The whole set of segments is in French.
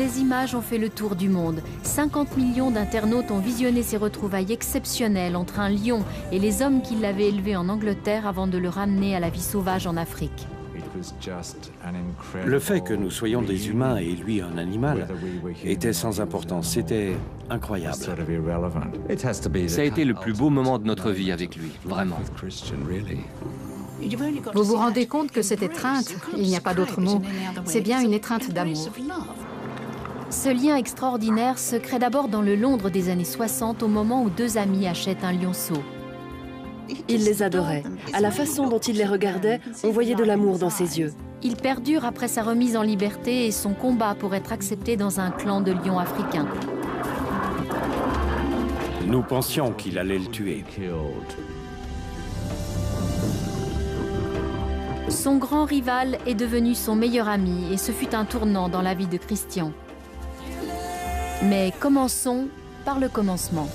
Ces images ont fait le tour du monde. 50 millions d'internautes ont visionné ces retrouvailles exceptionnelles entre un lion et les hommes qui l'avaient élevé en Angleterre avant de le ramener à la vie sauvage en Afrique. Le fait que nous soyons des humains et lui un animal était sans importance. C'était incroyable. Ça a été le plus beau moment de notre vie avec lui, vraiment. Vous vous rendez compte que cette étreinte, il n'y a pas d'autre mot, c'est bien une étreinte d'amour. Ce lien extraordinaire se crée d'abord dans le Londres des années 60 au moment où deux amis achètent un lionceau. Il les adorait. À la façon dont il les regardait, on voyait de l'amour dans ses yeux. Il perdure après sa remise en liberté et son combat pour être accepté dans un clan de lions africains. Nous pensions qu'il allait le tuer. Son grand rival est devenu son meilleur ami et ce fut un tournant dans la vie de Christian. Mais commençons par le commencement.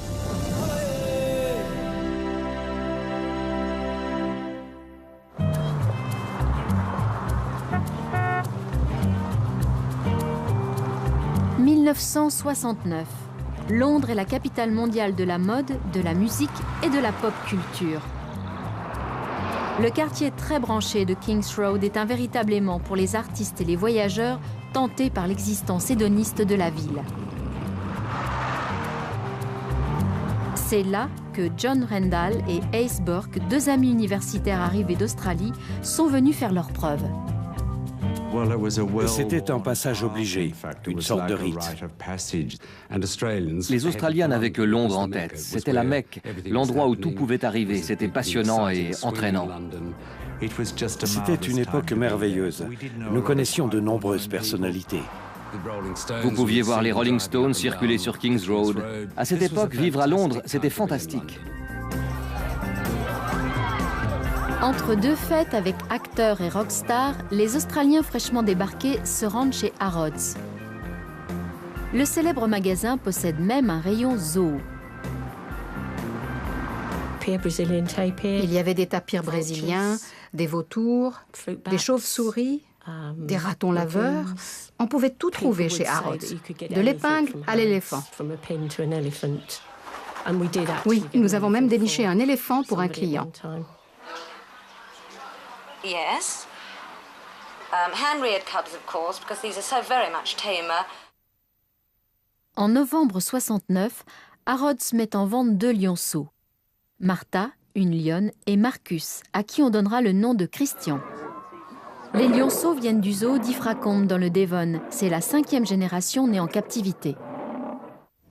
« 1969. Londres est la capitale mondiale de la mode, de la musique et de la pop culture. Le quartier très branché de King's Road est un véritable aimant pour les artistes et les voyageurs tentés par l'existence hédoniste de la ville. C'est là que John Randall et Ace Burke, deux amis universitaires arrivés d'Australie, sont venus faire leurs preuves. C'était un passage obligé, une sorte de rite. Les Australiens n'avaient que Londres en tête. C'était la Mecque, l'endroit où tout pouvait arriver. C'était passionnant et entraînant. C'était une époque merveilleuse. Nous connaissions de nombreuses personnalités. Vous pouviez voir les Rolling Stones circuler sur King's Road. À cette époque, vivre à Londres, c'était fantastique. Entre deux fêtes avec acteurs et rockstars, les Australiens fraîchement débarqués se rendent chez Harrods. Le célèbre magasin possède même un rayon zoo. Il y avait des tapirs brésiliens, des vautours, des chauves-souris, des ratons laveurs. On pouvait tout trouver chez Harrods, de l'épingle à l'éléphant. Oui, nous avons même déniché un éléphant pour un client. Yes. Hand-reared cubs, of course, because these are so very much tamer. En novembre 69, Harrods met en vente deux lionceaux. Martha, une lionne, et Marcus, à qui on donnera le nom de Christian. Les lionceaux viennent du zoo d'Ifracombe dans le Devon. C'est la 5e génération née en captivité.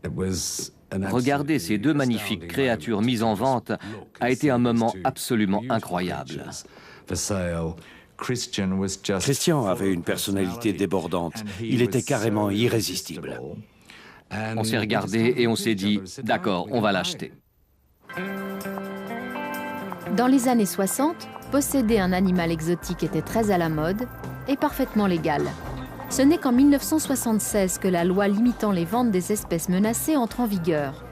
Regarder ces deux magnifiques créatures mises en vente a été un moment absolument incroyable. Christian avait une personnalité débordante. Il était carrément irrésistible. On s'est regardé et on s'est dit, d'accord, on va l'acheter. Dans les années 60, posséder un animal exotique était très à la mode et parfaitement légal. Ce n'est qu'en 1976 que la loi limitant les ventes des espèces menacées entre en vigueur.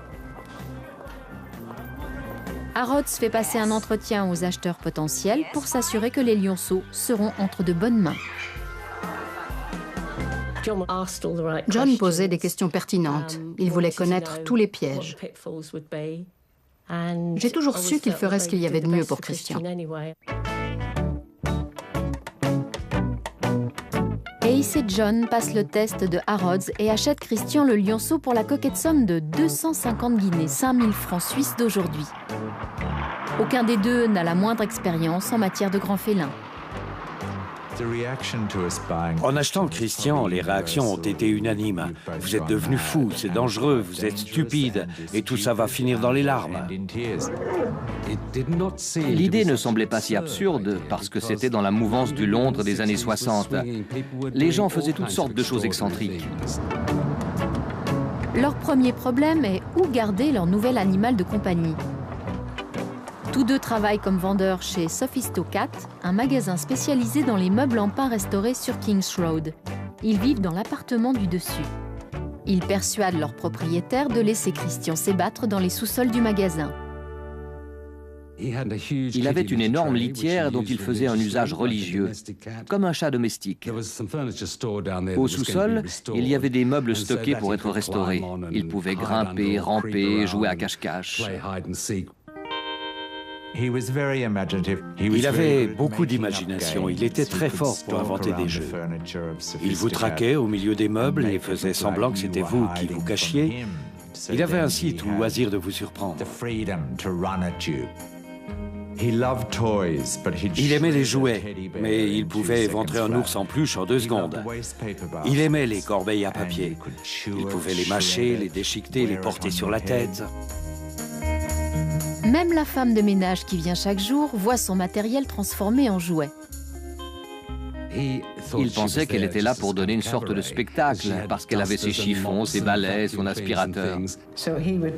Harrods fait passer un entretien aux acheteurs potentiels pour s'assurer que les lionceaux seront entre de bonnes mains. John posait des questions pertinentes. Il voulait connaître tous les pièges. J'ai toujours su qu'il ferait ce qu'il y avait de mieux pour Christian. Ace et John passent le test de Harrods et achètent Christian le lionceau pour la coquette somme de 250 guinées, 5000 francs suisses d'aujourd'hui. Aucun des deux n'a la moindre expérience en matière de grands félins. En achetant Christian, les réactions ont été unanimes. Vous êtes devenu fou, c'est dangereux, vous êtes stupide, et tout ça va finir dans les larmes. L'idée ne semblait pas si absurde parce que c'était dans la mouvance du Londres des années 60. Les gens faisaient toutes sortes de choses excentriques. Leur premier problème est où garder leur nouvel animal de compagnie. Tous deux travaillent comme vendeurs chez Sophistocat, un magasin spécialisé dans les meubles en pin restaurés sur King's Road. Ils vivent dans l'appartement du dessus. Ils persuadent leur propriétaire de laisser Christian s'ébattre dans les sous-sols du magasin. Il avait une énorme litière dont il faisait un usage religieux, comme un chat domestique. Au sous-sol, il y avait des meubles stockés pour être restaurés. Il pouvait grimper, ramper, jouer à cache-cache. Il avait beaucoup d'imagination, il était très fort pour inventer des jeux. Il vous traquait au milieu des meubles et faisait semblant que c'était vous qui vous cachiez. Il avait ainsi tout loisir de vous surprendre. Il aimait les jouets, mais il pouvait éventrer un ours en peluche en 2 secondes. Il aimait les corbeilles à papier. Il pouvait les mâcher, les déchiqueter, les porter sur la tête. Même la femme de ménage qui vient chaque jour voit son matériel transformé en jouet. Il pensait qu'elle était là pour donner une sorte de spectacle, parce qu'elle avait ses chiffons, ses balais, son aspirateur.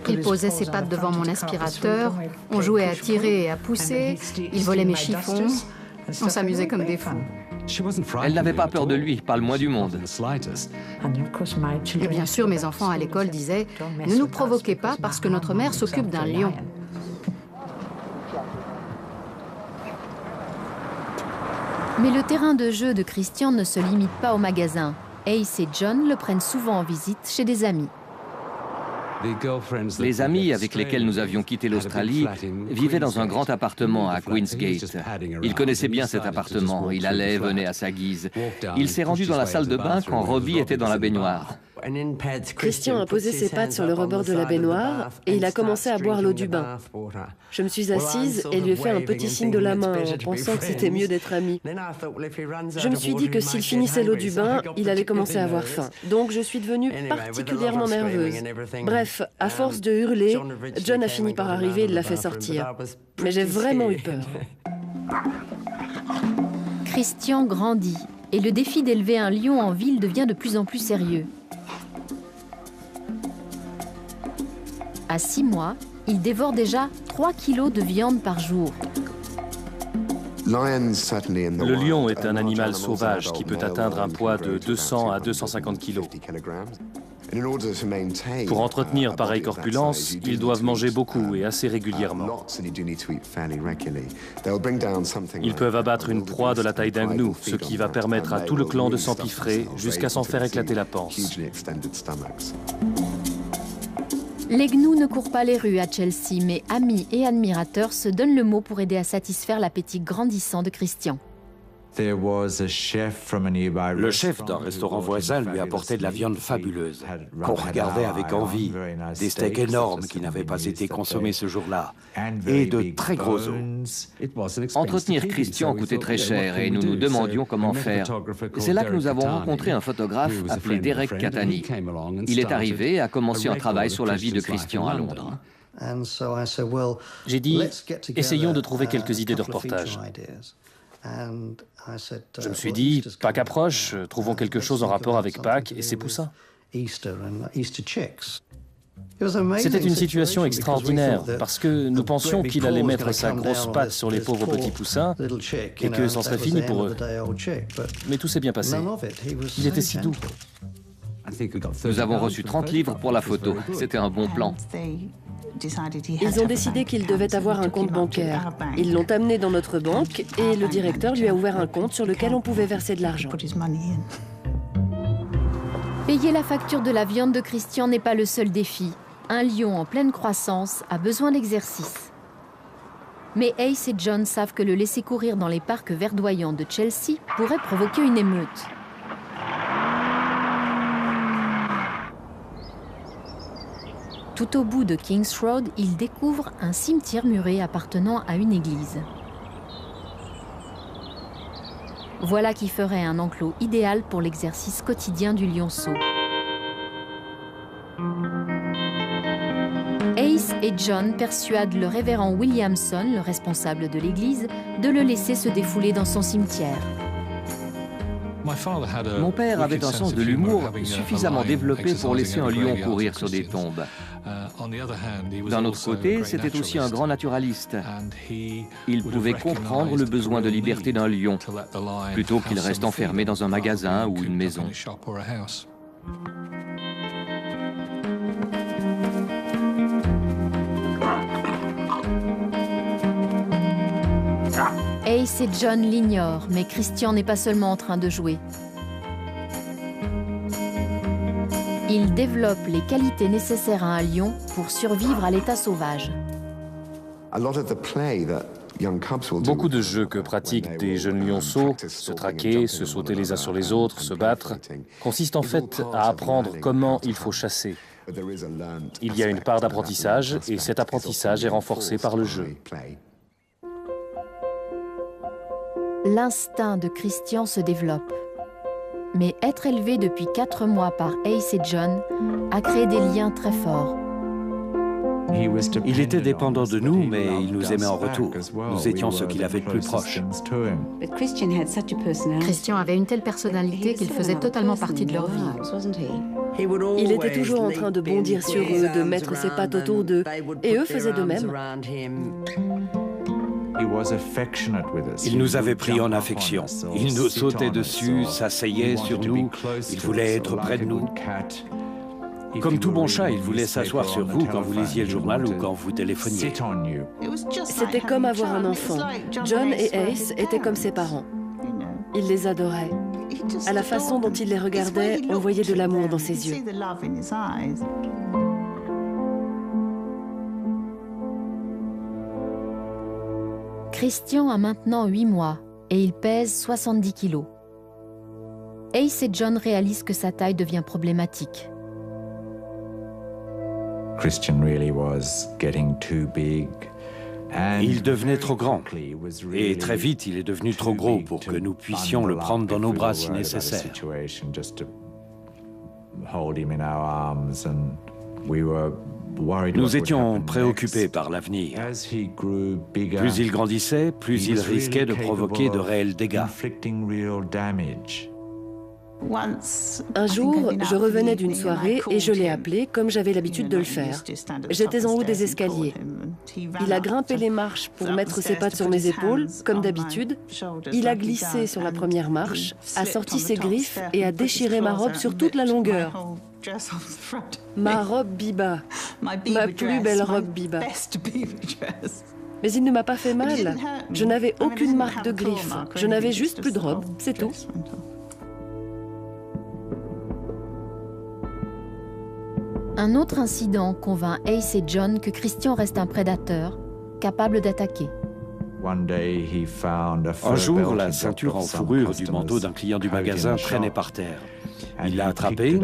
Il posait ses pattes devant mon aspirateur, on jouait à tirer et à pousser, il volait mes chiffons, on s'amusait comme des fous. Elle n'avait pas peur de lui, pas le moins du monde. Et bien sûr, mes enfants à l'école disaient « Ne nous provoquez pas parce que notre mère s'occupe d'un lion ». Mais le terrain de jeu de Christian ne se limite pas au magasin. Ace et John le prennent souvent en visite chez des amis. Les amis avec lesquels nous avions quitté l'Australie vivaient dans un grand appartement à Queensgate. Il connaissait bien cet appartement, il allait et venait à sa guise. Il s'est rendu dans la salle de bain quand Robbie était dans la baignoire. Christian a posé ses pattes sur le rebord de la baignoire et il a commencé à boire l'eau du bain. Je me suis assise et lui ai fait un petit signe de la main en pensant que c'était mieux d'être amis. Je me suis dit que s'il finissait l'eau du bain, il allait commencer à avoir faim. Donc je suis devenue particulièrement nerveuse. Bref, à force de hurler, John a fini par arriver et l'a fait sortir. Mais j'ai vraiment eu peur. Christian grandit et le défi d'élever un lion en ville devient de plus en plus sérieux. À 6 mois, il dévore déjà 3 kilos de viande par jour. Le lion est un animal sauvage qui peut atteindre un poids de 200 à 250 kilos. Pour entretenir pareille corpulence, ils doivent manger beaucoup et assez régulièrement. Ils peuvent abattre une proie de la taille d'un gnou, ce qui va permettre à tout le clan de s'empiffrer jusqu'à s'en faire éclater la panse. Les gnous ne courent pas les rues à Chelsea, mais amis et admirateurs se donnent le mot pour aider à satisfaire l'appétit grandissant de Christian. Le chef d'un restaurant voisin lui apportait de la viande fabuleuse, qu'on regardait avec envie, des steaks énormes qui n'avaient pas été consommés ce jour-là, et de très gros os. Entretenir Christian coûtait très cher et nous nous demandions comment faire. C'est là que nous avons rencontré un photographe appelé Derek Catani. Il est arrivé et a commencé un travail sur la vie de Christian à Londres. J'ai dit, essayons de trouver quelques idées de reportage. Je me suis dit, Pâques approche, trouvons quelque chose en rapport avec Pâques et ses poussins. C'était une situation extraordinaire parce que nous pensions qu'il allait mettre sa grosse patte sur les pauvres petits poussins et que c'en serait fini pour eux. Mais tout s'est bien passé. Il était si doux. Nous avons reçu 30 livres pour la photo. C'était un bon plan. Ils ont décidé qu'il devait avoir un compte bancaire. Ils l'ont amené dans notre banque et le directeur lui a ouvert un compte sur lequel on pouvait verser de l'argent. Payer la facture de la viande de Christian n'est pas le seul défi. Un lion en pleine croissance a besoin d'exercice. Mais Ace et John savent que le laisser courir dans les parcs verdoyants de Chelsea pourrait provoquer une émeute. Tout au bout de King's Road, ils découvrent un cimetière muré appartenant à une église. Voilà qui ferait un enclos idéal pour l'exercice quotidien du lionceau. Ace et John persuadent le révérend Williamson, le responsable de l'église, de le laisser se défouler dans son cimetière. Mon père avait un sens de l'humour suffisamment développé pour laisser un lion courir sur des tombes. D'un autre côté, c'était aussi un grand naturaliste. Il pouvait comprendre le besoin de liberté d'un lion, plutôt qu'il reste enfermé dans un magasin ou une maison. Ace et John l'ignorent, mais Christian n'est pas seulement en train de jouer. Il développe les qualités nécessaires à un lion pour survivre à l'état sauvage. Beaucoup de jeux que pratiquent des jeunes lionceaux, se traquer, se sauter les uns sur les autres, se battre, consistent en fait à apprendre comment il faut chasser. Il y a une part d'apprentissage et cet apprentissage est renforcé par le jeu. L'instinct de Christian se développe. Mais être élevé depuis 4 mois par Ace et John a créé des liens très forts. Il était dépendant de nous, mais il nous aimait en retour. Nous étions ceux qu'il avait de plus proche. Christian avait une telle personnalité qu'il faisait totalement partie de leur vie. Il était toujours en train de bondir sur eux, de mettre ses pattes autour d'eux, et eux faisaient de même. Il nous avait pris en affection. Il nous sautait dessus, s'asseyait sur nous, il voulait être près de nous. Comme tout bon chat, il voulait s'asseoir sur vous quand vous lisiez le journal ou quand vous téléphoniez. C'était comme avoir un enfant. John et Ace étaient comme ses parents. Il les adorait. À la façon dont il les regardait, on voyait de l'amour dans ses yeux. Christian a maintenant 8 mois et il pèse 70 kilos. Ace et John réalisent que sa taille devient problématique. Il devenait trop grand. Et très vite, il est devenu trop gros pour que nous puissions le prendre dans nos bras si nécessaire. Nous étions préoccupés par l'avenir. Plus il grandissait, plus il risquait de provoquer de réels dégâts. Un jour, je revenais d'une soirée et je l'ai appelé comme j'avais l'habitude de le faire. J'étais en haut des escaliers. Il a grimpé les marches pour mettre ses pattes sur mes épaules, comme d'habitude. Il a glissé sur la première marche, a sorti ses griffes et a déchiré ma robe sur toute la longueur. Ma robe Biba, ma plus belle robe Biba. Mais il ne m'a pas fait mal. Je n'avais aucune marque de griffes. Je n'avais juste plus de robe, c'est tout. Un autre incident convainc Ace et John que Christian reste un prédateur, capable d'attaquer. Un jour, la ceinture en fourrure du manteau d'un client du magasin traînait par terre. Il l'a attrapée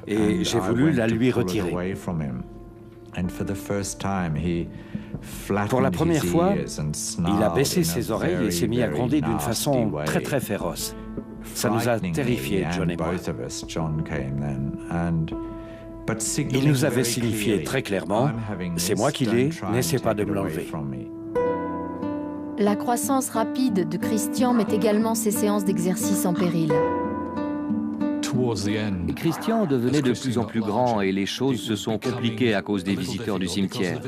et j'ai voulu la lui retirer. Pour la première fois, il a baissé ses oreilles et s'est mis à gronder d'une façon très féroce. Ça nous a terrifiés, John et moi. Il nous avait signifié très clairement « C'est moi qui l'ai, n'essaie pas de me l'enlever ». La croissance rapide de Christian met également ses séances d'exercice en péril. Christian devenait de plus en plus grand et les choses se sont compliquées à cause des visiteurs du cimetière.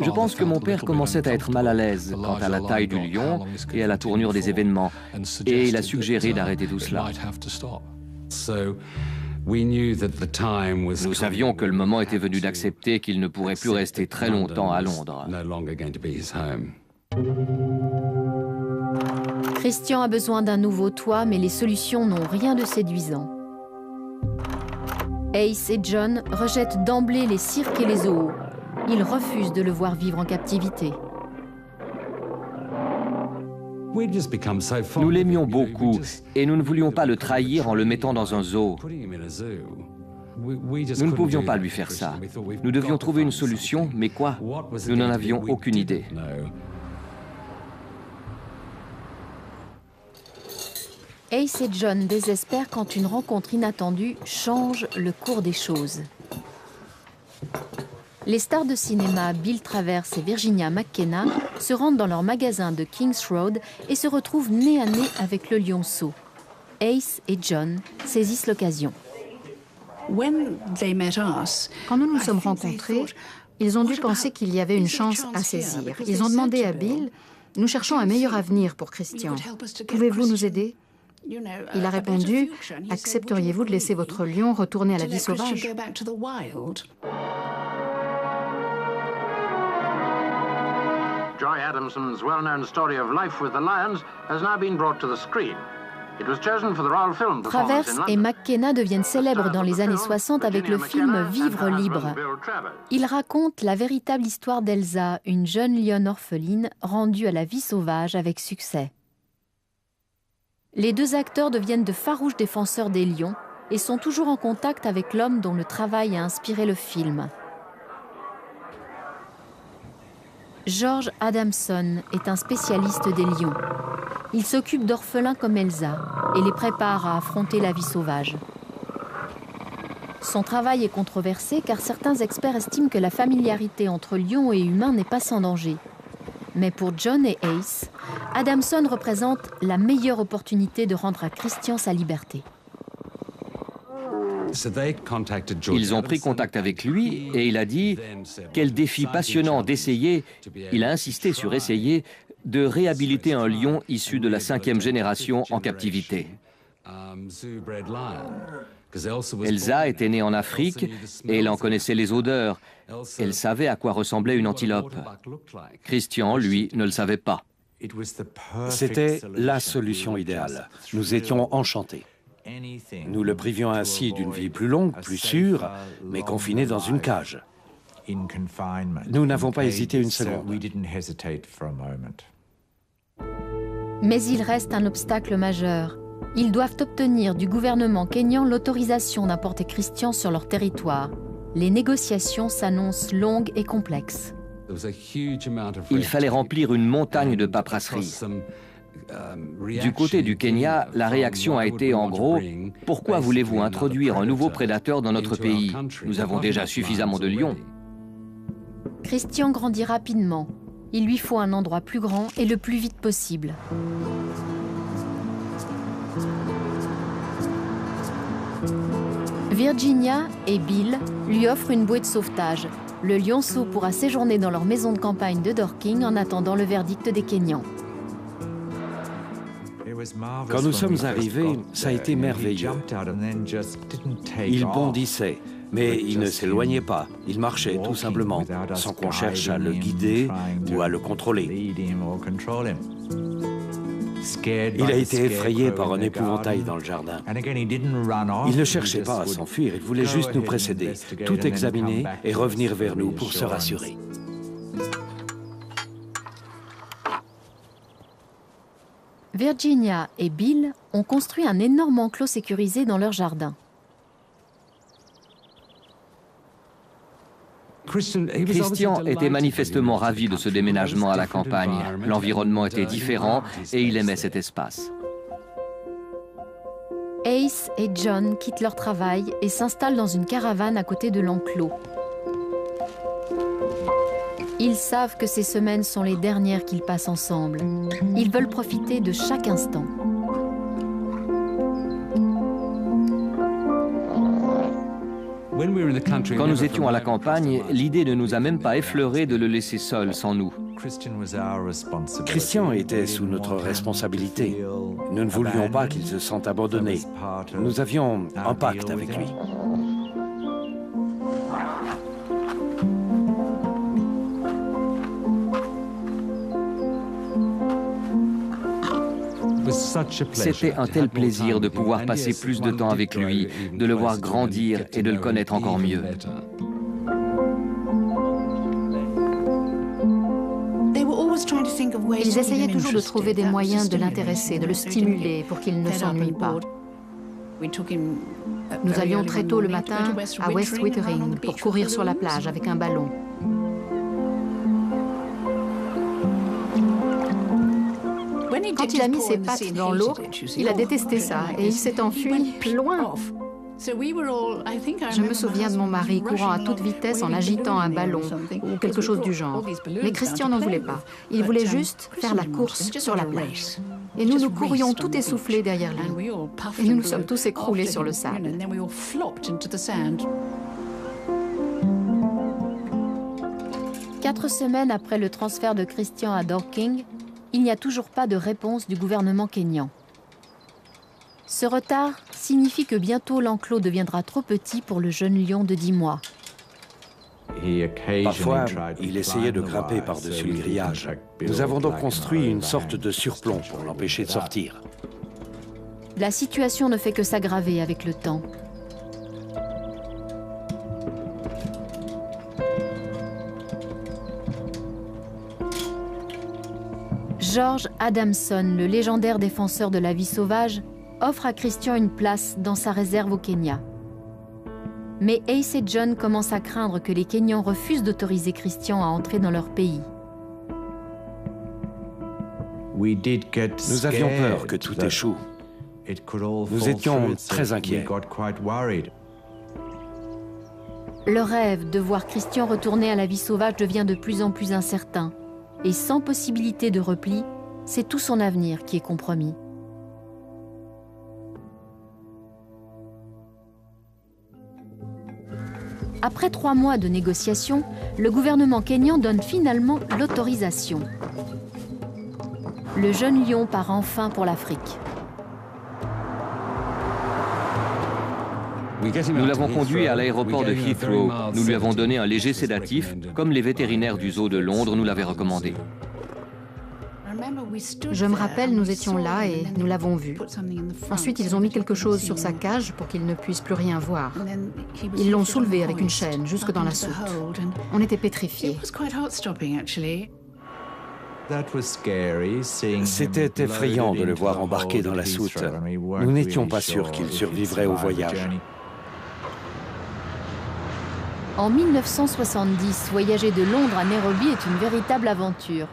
Je pense que mon père commençait à être mal à l'aise quant à la taille du lion et à la tournure des événements, et il a suggéré d'arrêter tout cela. Nous savions que le moment était venu d'accepter qu'il ne pourrait plus rester très longtemps à Londres. Christian a besoin d'un nouveau toit, mais les solutions n'ont rien de séduisant. Ace et John rejettent d'emblée les cirques et les zoos. Ils refusent de le voir vivre en captivité. Nous l'aimions beaucoup et nous ne voulions pas le trahir en le mettant dans un zoo. Nous ne pouvions pas lui faire ça. Nous devions trouver une solution, mais quoi? Nous n'en avions aucune idée. Ace et John désespèrent quand une rencontre inattendue change le cours des choses. Les stars de cinéma Bill Travers et Virginia McKenna se rendent dans leur magasin de Kings Road et se retrouvent nez à nez avec le lionceau. Ace et John saisissent l'occasion. Quand nous nous sommes rencontrés, ils ont dû penser qu'il y avait une chance à saisir. Ils ont demandé à Bill « Nous cherchons un meilleur avenir pour Christian. Pouvez-vous nous aider ?» Il a répondu « Accepteriez-vous de laisser votre lion retourner à la vie sauvage ?» Joy Adamson's well-known story of life with the lions has now been brought to the screen. It was chosen for the Royal Film Performance Travers in et London. McKenna deviennent célèbres dans les années 60 avec le film Vivre libre. Il raconte la véritable histoire d'Elsa, une jeune lionne orpheline rendue à la vie sauvage avec succès. Les deux acteurs deviennent de farouches défenseurs des lions et sont toujours en contact avec l'homme dont le travail a inspiré le film. George Adamson est un spécialiste des lions. Il s'occupe d'orphelins comme Elsa et les prépare à affronter la vie sauvage. Son travail est controversé car certains experts estiment que la familiarité entre lions et humains n'est pas sans danger. Mais pour John et Ace, Adamson représente la meilleure opportunité de rendre à Christian sa liberté. Ils ont pris contact avec lui et il a dit quel défi passionnant d'essayer, il a insisté sur essayer, de réhabiliter un lion issu de la 5e génération en captivité. Elsa était née en Afrique et elle en connaissait les odeurs. Elle savait à quoi ressemblait une antilope. Christian, lui, ne le savait pas. C'était la solution idéale. Nous étions enchantés. Nous le privions ainsi d'une vie plus longue, plus sûre, mais confiné dans une cage. Nous n'avons pas hésité une seconde. Mais il reste un obstacle majeur. Ils doivent obtenir du gouvernement kényan l'autorisation d'importer Christian sur leur territoire. Les négociations s'annoncent longues et complexes. Il fallait remplir une montagne de paperasserie. Du côté du Kenya, la réaction a été en gros « Pourquoi voulez-vous introduire un nouveau prédateur dans notre pays? Nous avons déjà suffisamment de lions. » Christian grandit rapidement. Il lui faut un endroit plus grand et le plus vite possible. Virginia et Bill lui offrent une bouée de sauvetage. Le lionceau pourra séjourner dans leur maison de campagne de Dorking en attendant le verdict des Kenyans. Quand nous sommes arrivés, ça a été merveilleux. Il bondissait, mais il ne s'éloignait pas. Il marchait tout simplement, sans qu'on cherche à le guider ou à le contrôler. Il a été effrayé par un épouvantail dans le jardin. Il ne cherchait pas à s'enfuir, il voulait juste nous précéder, tout examiner et revenir vers nous pour se rassurer. Virginia et Bill ont construit un énorme enclos sécurisé dans leur jardin. Christian était manifestement ravi de ce déménagement à la campagne. L'environnement était différent et il aimait cet espace. Ace et John quittent leur travail et s'installent dans une caravane à côté de l'enclos. Ils savent que ces semaines sont les dernières qu'ils passent ensemble. Ils veulent profiter de chaque instant. Quand nous étions à la campagne, l'idée ne nous a même pas effleuré de le laisser seul sans nous. Christian était sous notre responsabilité. Nous ne voulions pas qu'il se sente abandonné. Nous avions un pacte avec lui. C'était un tel plaisir de pouvoir passer plus de temps avec lui, de le voir grandir et de le connaître encore mieux. Ils essayaient toujours de trouver des moyens de l'intéresser, de le stimuler pour qu'il ne s'ennuie pas. Nous allions très tôt le matin à West Wittering pour courir sur la plage avec un ballon. Quand il a mis ses pattes dans l'eau, il a détesté ça et il s'est enfui loin. Je me souviens de mon mari courant à toute vitesse en agitant un ballon ou quelque chose du genre. Mais Christian n'en voulait pas. Il voulait juste faire la course sur la plage. Et nous courions tout essoufflés derrière lui. Et nous nous sommes tous écroulés sur le sable. 4 semaines après le transfert de Christian à Dorking, il n'y a toujours pas de réponse du gouvernement kényan. Ce retard signifie que bientôt l'enclos deviendra trop petit pour le jeune lion de 10 mois. Parfois, il essayait de grimper par-dessus le grillage. Nous avons donc construit une sorte de surplomb pour l'empêcher de sortir. La situation ne fait que s'aggraver avec le temps. George Adamson, le légendaire défenseur de la vie sauvage, offre à Christian une place dans sa réserve au Kenya. Mais Ace et John commencent à craindre que les Kenyans refusent d'autoriser Christian à entrer dans leur pays. Nous avions peur que tout échoue. Nous étions très inquiets. Le rêve de voir Christian retourner à la vie sauvage devient de plus en plus incertain. Et sans possibilité de repli, c'est tout son avenir qui est compromis. Après 3 mois de négociations, le gouvernement kényan donne finalement l'autorisation. Le jeune lion part enfin pour l'Afrique. Nous l'avons conduit à l'aéroport de Heathrow. Nous lui avons donné un léger sédatif, comme les vétérinaires du zoo de Londres nous l'avaient recommandé. Je me rappelle, nous étions là et nous l'avons vu. Ensuite, ils ont mis quelque chose sur sa cage pour qu'il ne puisse plus rien voir. Ils l'ont soulevé avec une chaîne jusque dans la soute. On était pétrifiés. C'était effrayant de le voir embarqué dans la soute. Nous n'étions pas sûrs qu'il survivrait au voyage. En 1970, voyager de Londres à Nairobi est une véritable aventure.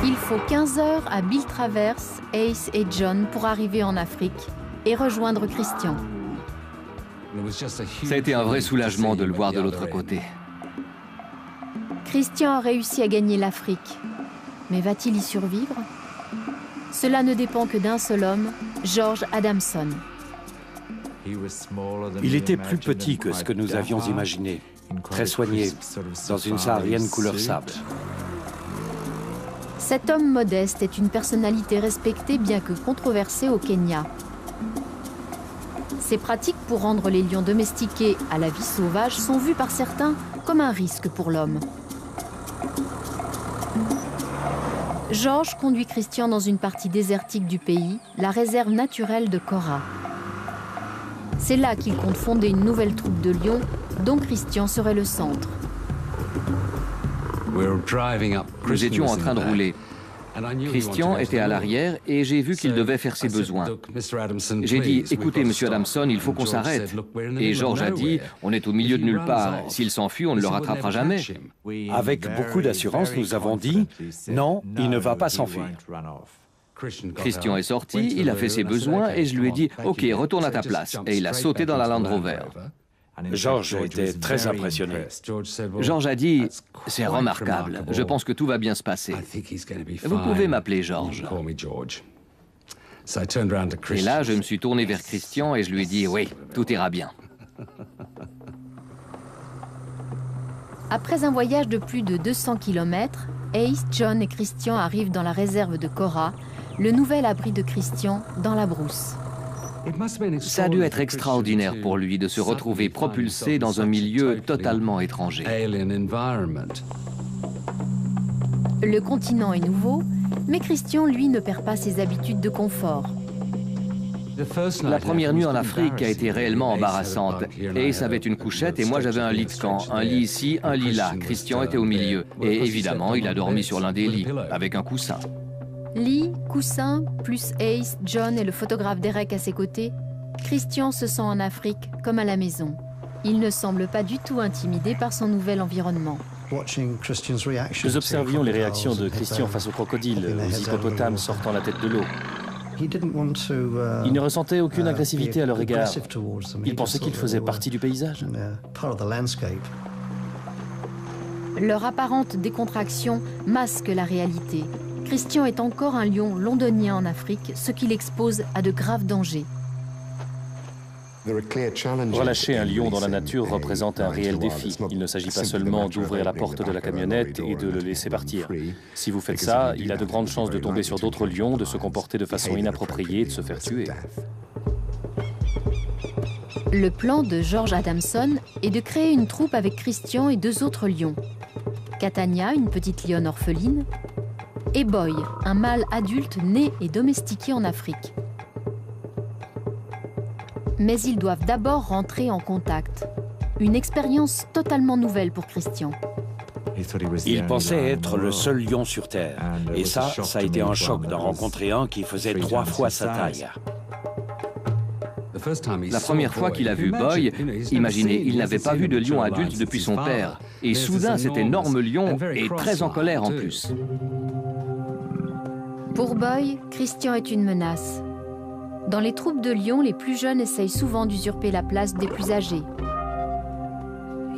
Il faut 15 heures à Bill Travers, Ace et John pour arriver en Afrique et rejoindre Christian. Ça a été un vrai soulagement de le voir de l'autre côté. Christian a réussi à gagner l'Afrique. Mais va-t-il y survivre? Cela ne dépend que d'un seul homme, George Adamson. Il était plus petit que ce que nous avions imaginé, très soigné, dans une saharienne couleur sable. Cet homme modeste est une personnalité respectée bien que controversée au Kenya. Ces pratiques pour rendre les lions domestiqués à la vie sauvage sont vues par certains comme un risque pour l'homme. George conduit Christian dans une partie désertique du pays, la réserve naturelle de Kora. C'est là qu'il compte fonder une nouvelle troupe de lions, dont Christian serait le centre. Nous étions en train de rouler. Christian était à l'arrière et j'ai vu qu'il devait faire ses besoins. J'ai dit, écoutez, monsieur Adamson, il faut qu'on s'arrête. Et George a dit, on est au milieu de nulle part. S'il s'enfuit, on ne le rattrapera jamais. Avec beaucoup d'assurance, nous avons dit, non, il ne va pas s'enfuir. Christian est sorti, il a fait ses besoins et je lui ai dit, ok, retourne à ta place. Et il a sauté dans la Land Rover. George était très impressionné. George a dit, c'est remarquable, je pense que tout va bien se passer. Vous pouvez m'appeler George. Et là, je me suis tourné vers Christian et je lui ai dit, oui, tout ira bien. Après un voyage de plus de 200 km, Ace, John et Christian arrivent dans la réserve de Kora, le nouvel abri de Christian dans la brousse. Ça a dû être extraordinaire pour lui de se retrouver propulsé dans un milieu totalement étranger. Le continent est nouveau, mais Christian, lui, ne perd pas ses habitudes de confort. La première nuit en Afrique a été réellement embarrassante. Ace avait une couchette et moi j'avais un lit de camp. Un lit ici, un lit là. Christian était au milieu. Et évidemment, il a dormi sur l'un des lits, avec un coussin. Lit, coussin, plus Ace, John et le photographe Derek à ses côtés, Christian se sent en Afrique comme à la maison. Il ne semble pas du tout intimidé par son nouvel environnement. Nous observions les réactions de Christian face aux crocodiles, aux hippopotames sortant la tête de l'eau. Il ne ressentait aucune agressivité à leur égard. Il pensait qu'ils faisaient partie du paysage. Leur apparente décontraction masque la réalité. Christian est encore un lion londonien en Afrique, ce qui l'expose à de graves dangers. Relâcher un lion dans la nature représente un réel défi. Il ne s'agit pas seulement d'ouvrir la porte de la camionnette et de le laisser partir. Si vous faites ça, il a de grandes chances de tomber sur d'autres lions, de se comporter de façon inappropriée et de se faire tuer. Le plan de George Adamson est de créer une troupe avec Christian et 2 autres lions. Catania, une petite lionne orpheline, et Boy, un mâle adulte né et domestiqué en Afrique. Mais ils doivent d'abord rentrer en contact. Une expérience totalement nouvelle pour Christian. Il pensait être le seul lion sur Terre. Et ça a été un choc d'en rencontrer un qui faisait 3 fois sa taille. La première fois qu'il a vu Boy, imaginez, il n'avait pas vu de lion adulte depuis son père. Et soudain, cet énorme lion est très en colère en plus. Pour Boy, Christian est une menace. Dans les troupes de lions, les plus jeunes essayent souvent d'usurper la place des plus âgés.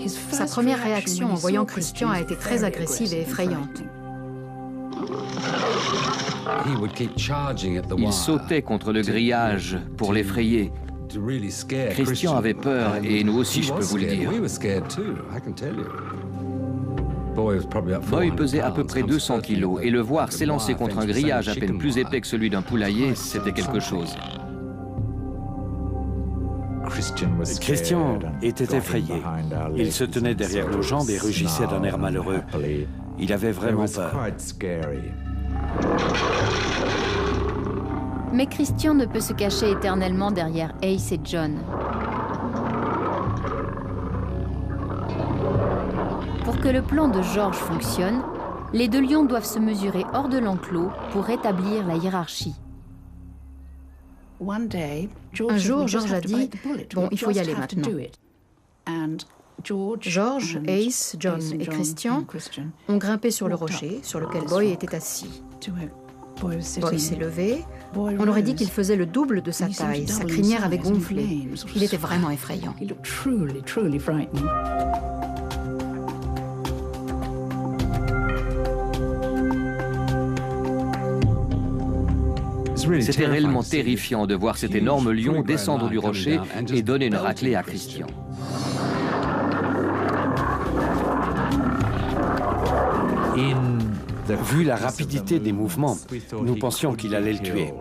Sa première réaction en voyant Christian a été très agressive et effrayante. Il sautait contre le grillage pour l'effrayer. Christian avait peur, et nous aussi, je peux vous le dire. Boy pesait à peu près 200 kilos, et le voir s'élancer contre un grillage à peine plus épais que celui d'un poulailler, c'était quelque chose. Christian était effrayé. Il se tenait derrière nos jambes et rugissait d'un air malheureux. Il avait vraiment peur. Mais Christian ne peut se cacher éternellement derrière Ace et John. Pour que le plan de George fonctionne, les 2 lions doivent se mesurer hors de l'enclos pour rétablir la hiérarchie. Un jour, George a dit « Bon, il faut y aller maintenant ». George, Ace, John et Christian ont grimpé sur le rocher sur lequel Boy était assis. Boy s'est levé. On aurait dit qu'il faisait le double de sa taille. Sa crinière avait gonflé. Il était vraiment effrayant. C'était réellement terrifiant de voir cet énorme lion descendre du rocher et donner une raclée à Christian. Vu la rapidité des mouvements, nous pensions qu'il allait le tuer.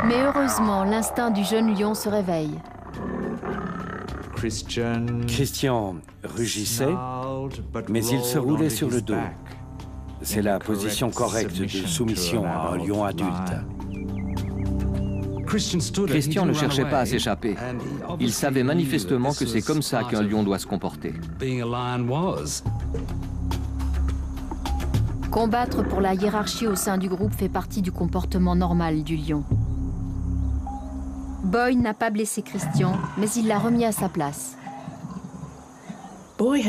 Mais heureusement, l'instinct du jeune lion se réveille. Christian rugissait, mais il se roulait sur le dos. C'est la position correcte de soumission à un lion adulte. Christian ne cherchait pas à s'échapper. Il savait manifestement que c'est comme ça qu'un lion doit se comporter. Combattre pour la hiérarchie au sein du groupe fait partie du comportement normal du lion. Boy n'a pas blessé Christian, mais il l'a remis à sa place. Boy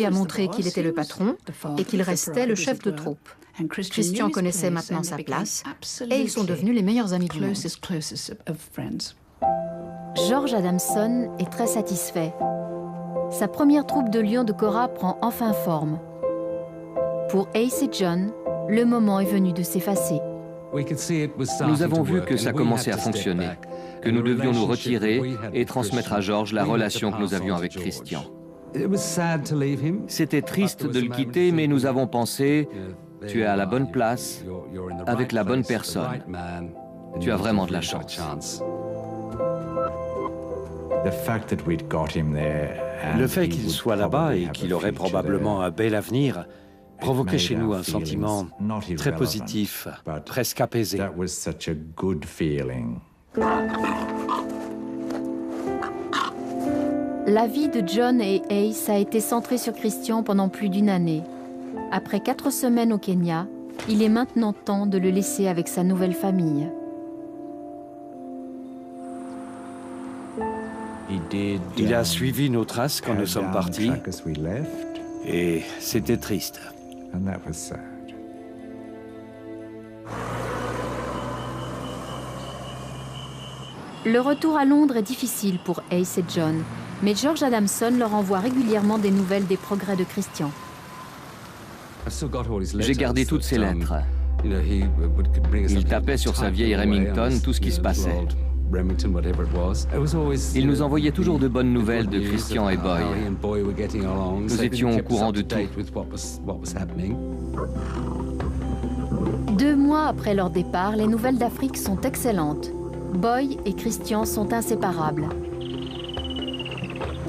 a montré qu'il était le patron et qu'il restait le chef de troupe. Christian connaissait maintenant sa place et ils sont devenus les meilleurs amis du monde. George Adamson est très satisfait. Sa première troupe de lions de Cora prend enfin forme. Pour Ace et John, le moment est venu de s'effacer. Nous avons vu que ça commençait à fonctionner, que nous devions nous retirer et transmettre à George la relation que nous avions avec Christian. C'était triste de le quitter, mais nous avons pensé, tu es à la bonne place, avec la bonne personne. Tu as vraiment de la chance. Le fait qu'il soit là-bas et qu'il aurait probablement un bel avenir provoquait chez nous un sentiment très positif, presque apaisé. La vie de John et Ace a été centrée sur Christian pendant plus d'1 année. Après 4 semaines au Kenya, il est maintenant temps de le laisser avec sa nouvelle famille. Il a suivi nos traces quand nous sommes partis et c'était triste. Le retour à Londres est difficile pour Ace et John, mais George Adamson leur envoie régulièrement des nouvelles des progrès de Christian. J'ai gardé toutes ses lettres. Il tapait sur sa vieille Remington tout ce qui se passait. Il nous envoyait toujours de bonnes nouvelles de Christian et Boy. Nous étions au courant de tout. 2 mois après leur départ, les nouvelles d'Afrique sont excellentes. Boy et Christian sont inséparables.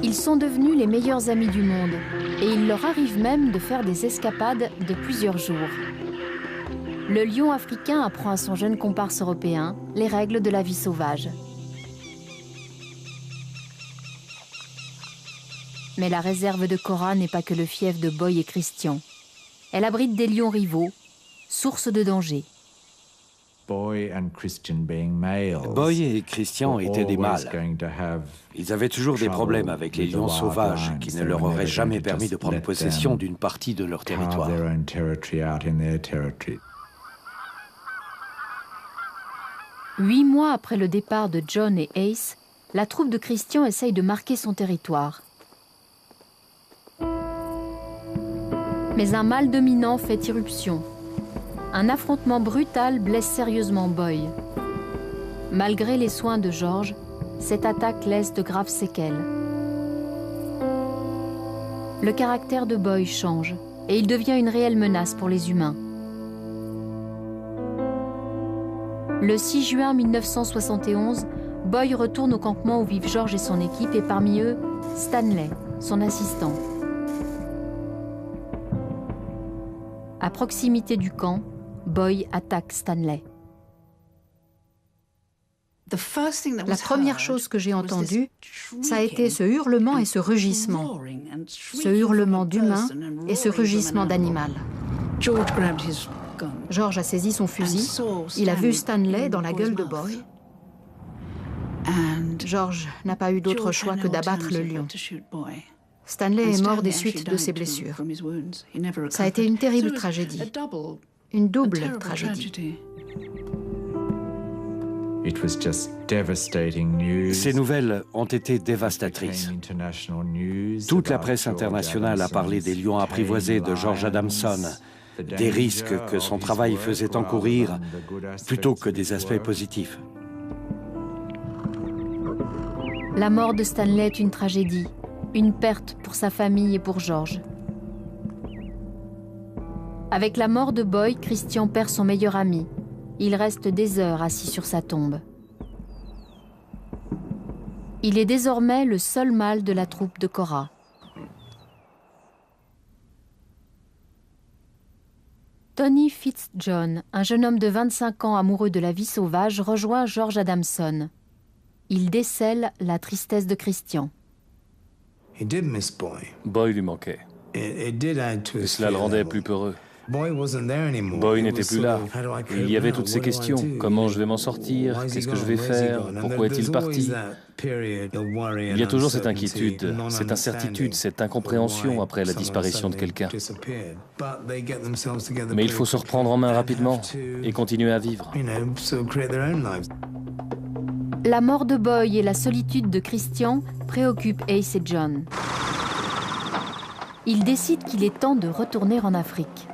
Ils sont devenus les meilleurs amis du monde et il leur arrive même de faire des escapades de plusieurs jours. Le lion africain apprend à son jeune comparse européen les règles de la vie sauvage. Mais la réserve de Cora n'est pas que le fief de Boy et Christian. Elle abrite des lions rivaux, source de danger. Boy et Christian étaient des mâles. Ils avaient toujours des problèmes avec les lions sauvages qui ne leur auraient jamais permis de prendre possession d'une partie de leur territoire. 8 mois après le départ de John et Ace, la troupe de Christian essaye de marquer son territoire. Mais un mâle dominant fait irruption. Un affrontement brutal blesse sérieusement Boy. Malgré les soins de George, cette attaque laisse de graves séquelles. Le caractère de Boy change et il devient une réelle menace pour les humains. Le 6 juin 1971, Boy retourne au campement où vivent George et son équipe et parmi eux, Stanley, son assistant. À proximité du camp, Boy attaque Stanley. La première chose que j'ai entendue, ça a été ce hurlement et ce rugissement. Ce hurlement d'humain et ce rugissement d'animal. George a saisi son fusil, il a vu Stanley dans la gueule de Boy. George n'a pas eu d'autre choix que d'abattre le lion. Stanley est mort des suites de ses blessures. Ça a été une terrible tragédie, une double tragédie. Ces nouvelles ont été dévastatrices. Toute la presse internationale a parlé des lions apprivoisés de George Adamson, des risques que son travail faisait encourir, plutôt que des aspects positifs. La mort de Stanley est une tragédie, une perte pour sa famille et pour George. Avec la mort de Boy, Christian perd son meilleur ami. Il reste des heures assis sur sa tombe. Il est désormais le seul mâle de la troupe de Cora. Tony Fitzjohn, un jeune homme de 25 ans amoureux de la vie sauvage, rejoint George Adamson. Il décèle la tristesse de Christian. Boy lui manquait. Et cela le rendait plus peureux. Boy n'était plus là. Il y avait toutes ces questions. Comment je vais m'en sortir? Qu'est-ce que je vais faire? Pourquoi est-il parti? Il y a toujours cette inquiétude, cette incertitude, cette incompréhension après la disparition de quelqu'un. Mais il faut se reprendre en main rapidement et continuer à vivre. La mort de Boy et la solitude de Christian préoccupent Ace et John. Ils décident qu'il est temps de retourner en Afrique.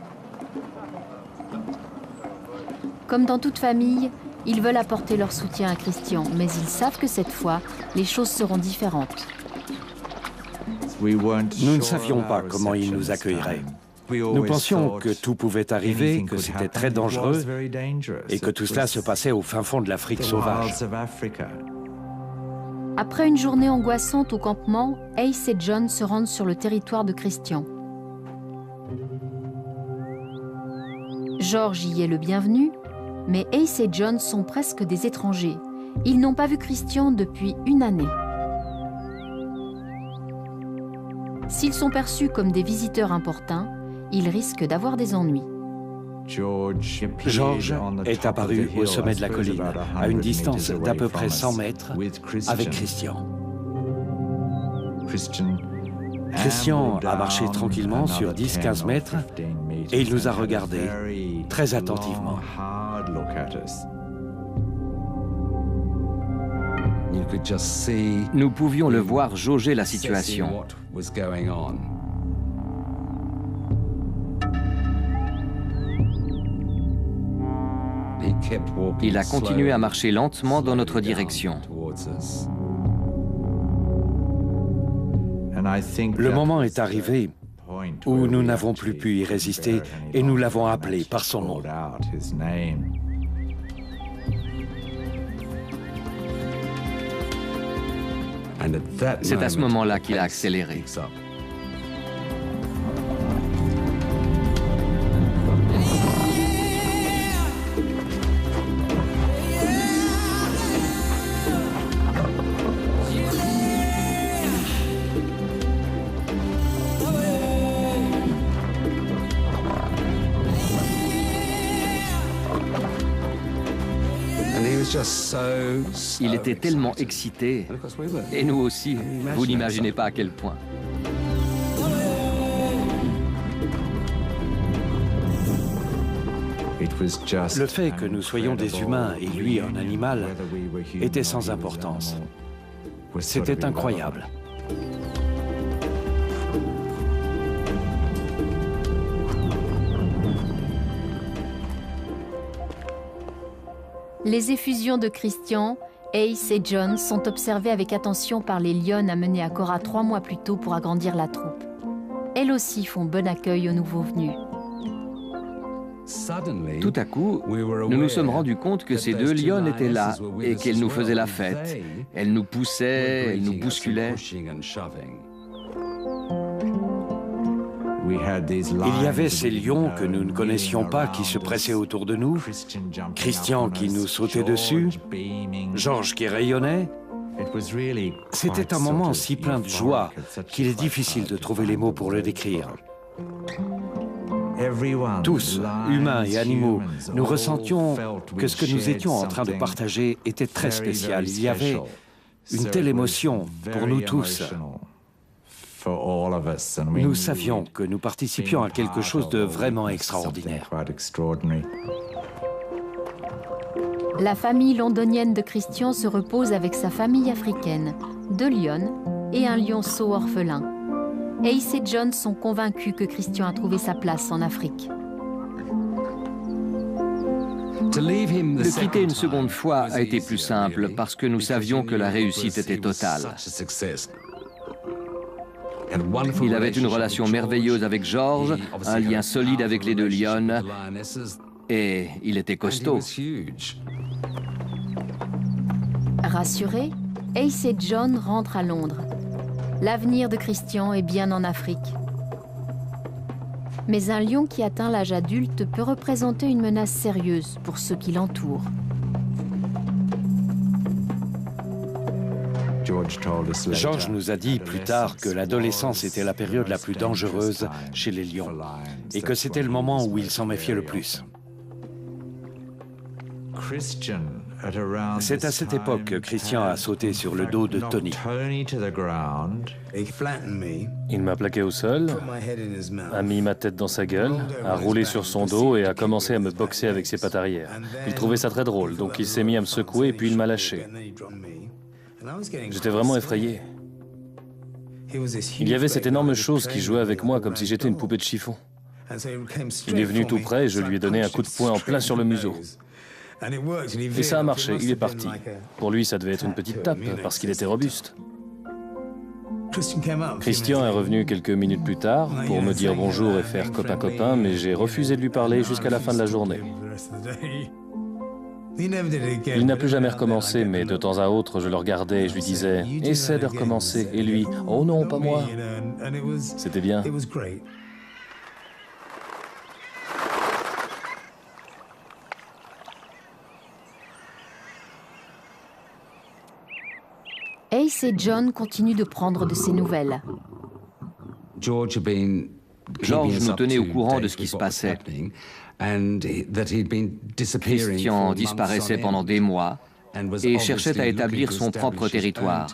Comme dans toute famille, ils veulent apporter leur soutien à Christian, mais ils savent que cette fois, les choses seront différentes. Nous ne savions pas comment il nous accueillerait. Nous pensions que tout pouvait arriver, que c'était très dangereux et que tout cela se passait au fin fond de l'Afrique sauvage. Après une journée angoissante au campement, Ace et John se rendent sur le territoire de Christian. George y est le bienvenu, mais Ace et John sont presque des étrangers. Ils n'ont pas vu Christian depuis 1 année. S'ils sont perçus comme des visiteurs importuns, ils risquent d'avoir des ennuis. George est apparu au sommet de la colline, à une distance d'à peu près 100 mètres, avec Christian. Christian a marché tranquillement sur 10-15 mètres et il nous a regardés très attentivement. Nous pouvions le voir jauger la situation. Il a continué à marcher lentement dans notre direction. Le moment est arrivé où nous n'avons plus pu y résister et nous l'avons appelé par son nom. C'est à ce moment-là qu'il a accéléré. Il était tellement excité, et nous aussi, vous n'imaginez pas à quel point. Le fait que nous soyons des humains et lui un animal était sans importance. C'était incroyable. Les effusions de Christian, Ace et John sont observées avec attention par les lionnes amenées à Cora 3 mois plus tôt pour agrandir la troupe. Elles aussi font bon accueil aux nouveaux venus. Tout à coup, nous nous sommes rendus compte que ces deux lionnes étaient là et qu'elles nous faisaient la fête. Elles nous poussaient, elles nous bousculaient. Il y avait ces lions que nous ne connaissions pas qui se pressaient autour de nous, Christian qui nous sautait dessus, George qui rayonnait. C'était un moment si plein de joie qu'il est difficile de trouver les mots pour le décrire. Tous, humains et animaux, nous ressentions que ce que nous étions en train de partager était très spécial. Il y avait une telle émotion pour nous tous. Nous savions que nous participions à quelque chose de vraiment extraordinaire. La famille londonienne de Christian se repose avec sa famille africaine, 2 lionnes et un lionceau orphelin. Ace et John sont convaincus que Christian a trouvé sa place en Afrique. Le quitter une seconde fois a été plus simple parce que nous savions que la réussite était totale. Il avait une relation merveilleuse avec George, un lien solide avec les 2 lionnes, et il était costaud. Rassurés, Ace et John rentrent à Londres. L'avenir de Christian est bien en Afrique. Mais un lion qui atteint l'âge adulte peut représenter une menace sérieuse pour ceux qui l'entourent. George nous a dit plus tard que l'adolescence était la période la plus dangereuse chez les lions et que c'était le moment où ils s'en méfiaient le plus. C'est à cette époque que Christian a sauté sur le dos de Tony. Il m'a plaqué au sol, a mis ma tête dans sa gueule, a roulé sur son dos et a commencé à me boxer avec ses pattes arrière. Il trouvait ça très drôle, donc il s'est mis à me secouer et puis il m'a lâché. J'étais vraiment effrayé. Il y avait cette énorme chose qui jouait avec moi comme si j'étais une poupée de chiffon. Il est venu tout près et je lui ai donné un coup de poing en plein sur le museau. Et ça a marché, il est parti. Pour lui, ça devait être une petite tape parce qu'il était robuste. Christian est revenu quelques minutes plus tard pour me dire bonjour et faire copain-copain, mais j'ai refusé de lui parler jusqu'à la fin de la journée. Il n'a plus jamais recommencé, mais de temps à autre, je le regardais et je lui disais « Essaie de recommencer ». Et lui « Oh non, pas moi ». C'était bien. Ace et John continuent de prendre de ses nouvelles. George nous tenait au courant de ce qui se passait. Christian disparaissait pendant des mois et cherchait à établir son propre territoire,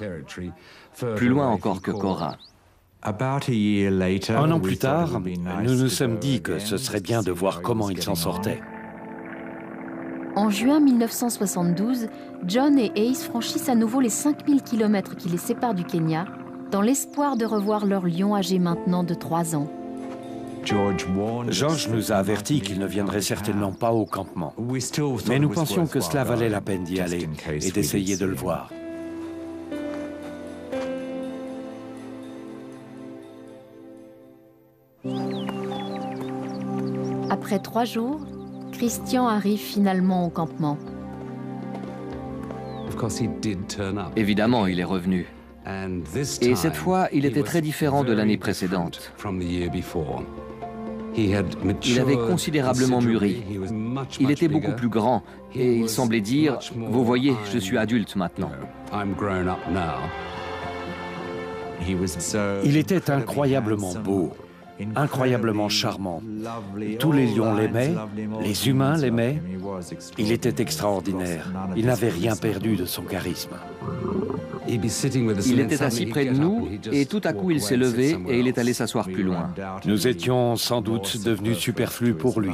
plus loin encore que Cora. Un an plus tard, nous nous sommes dit que ce serait bien de voir comment il s'en sortait. En juin 1972, John et Ace franchissent à nouveau les 5000 km qui les séparent du Kenya, dans l'espoir de revoir leur lion âgé maintenant de 3 ans. George nous a avertis qu'il ne viendrait certainement pas au campement. Mais nous pensions que cela valait la peine d'y aller et d'essayer de le voir. Après 3 jours, Christian arrive finalement au campement. Évidemment, il est revenu. Et cette fois, il était très différent de l'année précédente. Il avait considérablement mûri. Il était beaucoup plus grand et il semblait dire « Vous voyez, je suis adulte maintenant ». Il était incroyablement beau, incroyablement charmant. Tous les lions l'aimaient, les humains l'aimaient. Il était extraordinaire. Il n'avait rien perdu de son charisme. Il était assis près de nous et tout à coup il s'est levé et il est allé s'asseoir plus loin. Nous étions sans doute devenus superflus pour lui.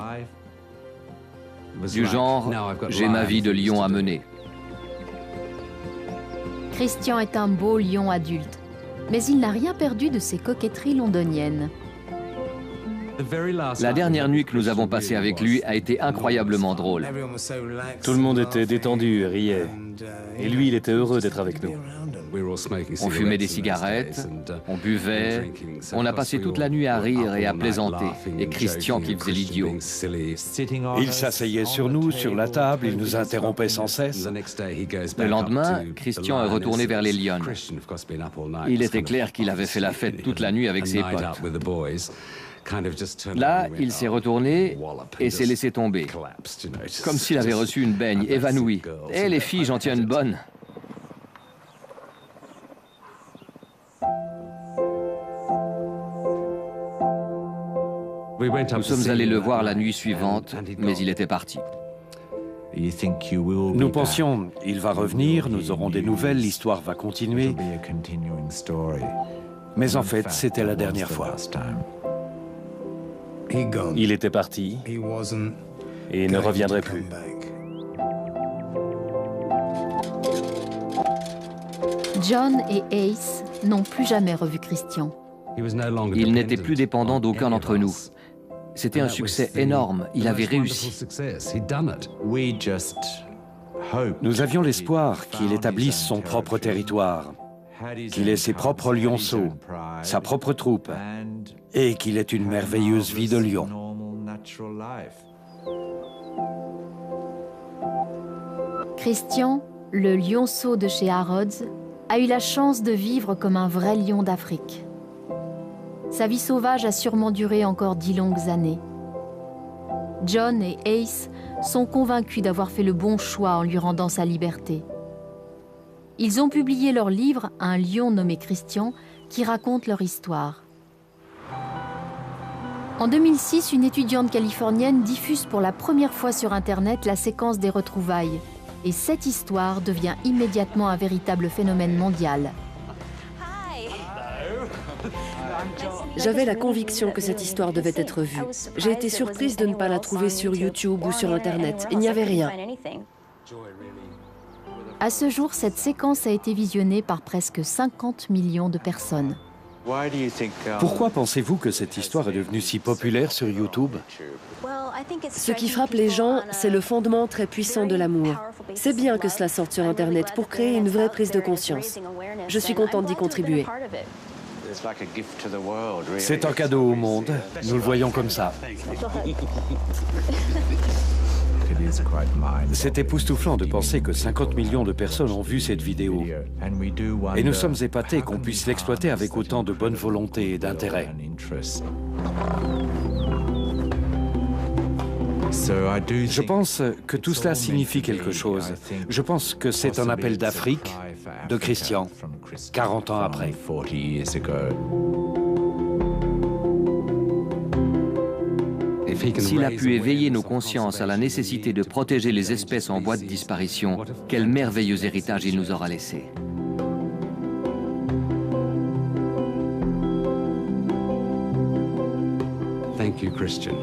Du genre, j'ai ma vie de lion à mener. Christian est un beau lion adulte, mais il n'a rien perdu de ses coquetteries londoniennes. La dernière nuit que nous avons passée avec lui a été incroyablement drôle. Tout le monde était détendu et riait. Et lui, il était heureux d'être avec nous. On fumait des cigarettes, on buvait, on a passé toute la nuit à rire et à plaisanter. Et Christian qui faisait l'idiot. Il s'asseyait sur nous, sur la table, il nous interrompait sans cesse. Le lendemain, Christian est retourné vers les lionnes. Il était clair qu'il avait fait la fête toute la nuit avec ses potes. Là, il s'est retourné et s'est laissé tomber, comme s'il avait reçu une baigne, évanoui. Eh les filles, j'en tiens une bonne. Nous sommes allés le voir la nuit suivante, mais il était parti. Nous pensions, il va revenir, nous aurons des nouvelles, l'histoire va continuer. Mais en fait, c'était la dernière fois. Il était parti et ne reviendrait plus. John et Ace n'ont plus jamais revu Christian. Il n'était plus dépendant d'aucun d'entre nous. C'était un succès énorme. Il avait réussi. Nous avions l'espoir qu'il établisse son propre territoire, qu'il ait ses propres lionceaux, sa propre troupe, et qu'il ait une merveilleuse vie de lion. Christian, le lionceau de chez Harrods, a eu la chance de vivre comme un vrai lion d'Afrique. Sa vie sauvage a sûrement duré encore 10 longues années. John et Ace sont convaincus d'avoir fait le bon choix en lui rendant sa liberté. Ils ont publié leur livre « Un lion nommé Christian » qui raconte leur histoire. En 2006, une étudiante californienne diffuse pour la première fois sur Internet la séquence des retrouvailles. Et cette histoire devient immédiatement un véritable phénomène mondial. J'avais la conviction que cette histoire devait être vue. J'ai été surprise de ne pas la trouver sur YouTube ou sur Internet. Il n'y avait rien. À ce jour, cette séquence a été visionnée par presque 50 millions de personnes. Pourquoi pensez-vous que cette histoire est devenue si populaire sur YouTube? Ce qui frappe les gens, c'est le fondement très puissant de l'amour. C'est bien que cela sorte sur Internet pour créer une vraie prise de conscience. Je suis contente d'y contribuer. C'est un cadeau au monde, nous le voyons comme ça. C'est époustouflant de penser que 50 millions de personnes ont vu cette vidéo. Et nous sommes épatés qu'on puisse l'exploiter avec autant de bonne volonté et d'intérêt. Je pense que tout cela signifie quelque chose. Je pense que c'est un appel d'Afrique de Christian, 40 ans après. S'il a pu éveiller nos consciences à la nécessité de protéger les espèces en voie de disparition, quel merveilleux héritage il nous aura laissé. Thank you, Christian.